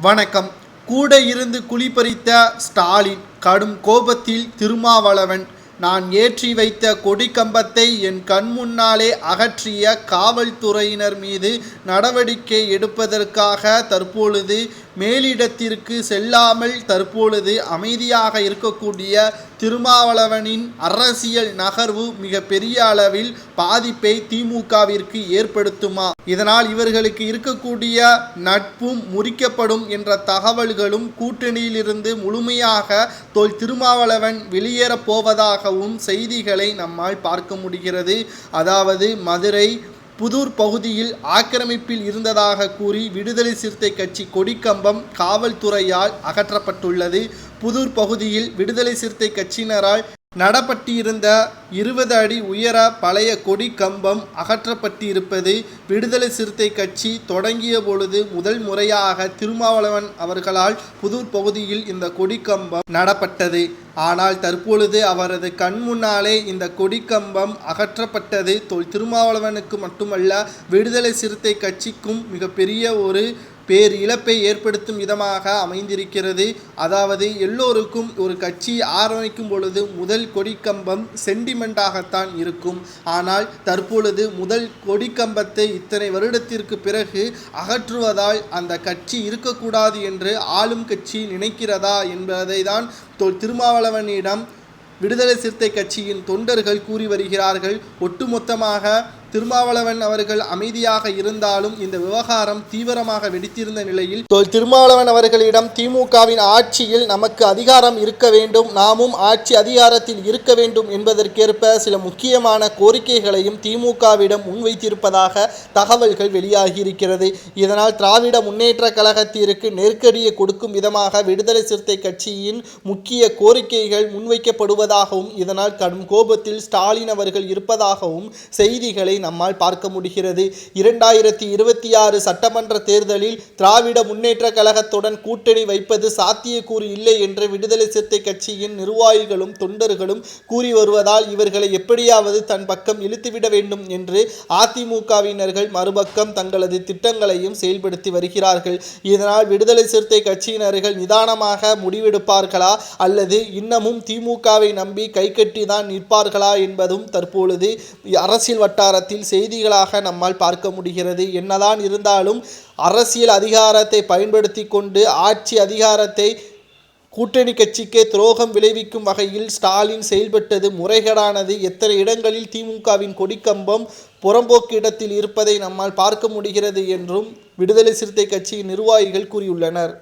வணக்கம். கூட இருந்து குழிபறித்த ஸ்டாலின் கடும் கோபத்தில் திருமாவளவன், நான் ஏற்றி வைத்த கொடிக்கம்பத்தை என் கண்முன்னாலே அகற்றிய காவல்துறையினர் மீது நடவடிக்கை எடுப்பதற்காக தற்பொழுது மேலிடத்திற்கு செல்லாமல் தற்பொழுது அமைதியாக இருக்கக்கூடிய திருமாவளவனின் அரசியல் நகர்வு மிக பெரிய அளவில் பாதிப்பை திமுகவிற்கு ஏற்படுத்துமா, இதனால் இவர்களுக்கு இருக்கக்கூடிய நட்பும் முறிக்கப்படும் என்ற தகவல்களும் கூட்டணியிலிருந்து முழுமையாக திருமாவளவன் வெளியேறப் போவதாகவும் செய்திகளை நம்மால் பார்க்க முடிகிறது. அதாவது மதுரை புதூர் பகுதியில் ஆக்கிரமிப்பில் இருந்ததாக கூறி விடுதலை சிறுத்தை கட்சி கொடிக்கம்பம் காவல்துறையால் அகற்றப்பட்டுள்ளது. புதூர் பகுதியில் விடுதலை சிறுத்தை கட்சியினரால் நடப்பட்டிருந்த 20 அடி உயர பழைய கொடி கம்பம் அகற்றப்பட்டிருப்பது விடுதலை சிறுத்தை கட்சி தொடங்கிய பொழுது முதல் முறையாக திருமாவளவன் அவர்களால் புதூர் பகுதியில் இந்த கொடி கம்பம் நடப்பட்டது. ஆனால் தற்பொழுது அவரது கண் முன்னாலே இந்த கொடிக்கம்பம் அகற்றப்பட்டது திருமாவளவனுக்கு மட்டுமல்ல, விடுதலை சிறுத்தை கட்சிக்கும் மிகப்பெரிய ஒரு பேர் இழப்பை ஏற்படுத்தும் விதமாக அமைந்திருக்கிறது. அதாவது எல்லோருக்கும் ஒரு கட்சி ஆரம்பிக்கும் பொழுது முதல் கொடிக்கம்பம் சென்டிமெண்டாகத்தான் இருக்கும். ஆனால் தற்பொழுது முதல் கொடிக்கம்பத்தை இத்தனை வருடத்திற்கு பிறகு அகற்றுவதால் அந்த கட்சி இருக்கக்கூடாது என்று ஆளும் கட்சி நினைக்கிறதா என்பதை தான் திருமாவளவனிடம் விடுதலை சிறுத்தை கட்சியின் தொண்டர்கள் கூறி வருகிறார்கள். ஒட்டுமொத்தமாக திருமாவளவன் அவர்கள் அமைதியாக இருந்தாலும் இந்த விவகாரம் தீவிரமாக வெடித்திருந்த நிலையில் திருமாவளவன் அவர்களிடம் திமுகவின் ஆட்சியில் நமக்கு அதிகாரம் இருக்க வேண்டும், நாமும் ஆட்சி அதிகாரத்தில் இருக்க வேண்டும் என்பதற்கேற்ப சில முக்கியமான கோரிக்கைகளையும் திமுகவிடம் முன்வைத்திருப்பதாக தகவல்கள் வெளியாகியிருக்கிறது. இதனால் திராவிட முன்னேற்ற கழகத்திற்கு நெருக்கடியை கொடுக்கும் விதமாக விடுதலை சிறுத்தை கட்சியின் முக்கிய கோரிக்கைகள் முன்வைக்கப்படுவதாகவும் இதனால் கடும் கோபத்தில் ஸ்டாலின் அவர்கள் இருப்பதாகவும் செய்திகளை நம்மால் பார்க்க முடிகிறது. 2026 சட்டமன்ற தேர்தலில் திராவிட முன்னேற்ற கழகத்துடன் கூட்டணி வைப்பது சாத்தியக்கூறு இல்லை என்று விடுதலை சிறுத்தை கட்சியின் நிர்வாகிகளும் தொண்டர்களும் கூறி வருவதால் இவர்களை எப்படியாவது தன் பக்கம் இழுத்துவிட வேண்டும் என்று அதிமுகவினர்கள் மறுபக்கம் தங்களது திட்டங்களையும் செயல்படுத்தி வருகிறார்கள். இதனால் விடுதலை சிறுத்தை கட்சியினர்கள் நிதானமாக முடிவெடுப்பார்களா அல்லது இன்னமும் திமுகவை நம்பி கைகட்டி தான் நிற்பார்களா என்பதும் தற்பொழுது அரசியல் வட்டாரத்தில் செய்திகளாக நம்மால் பார்க்க முடிகிறது. என்னதான் இருந்தாலும் அரசியல் அதிகாரத்தை பயன்படுத்தி கொண்டு ஆட்சி அதிகாரத்தை கூட்டணி கட்சிக்கு துரோகம் விளைவிக்கும் வகையில் ஸ்டாலின் செயல்பட்டது முறைகேடானது. எத்தனை இடங்களில் திமுகவின் கொடிக்கம்பம் புறம்போக்கு இடத்தில் இருப்பதை நம்மால் பார்க்க முடிகிறது என்றும் விடுதலை சிறுத்தை கட்சியின் நிர்வாகிகள் கூறியுள்ளனர்.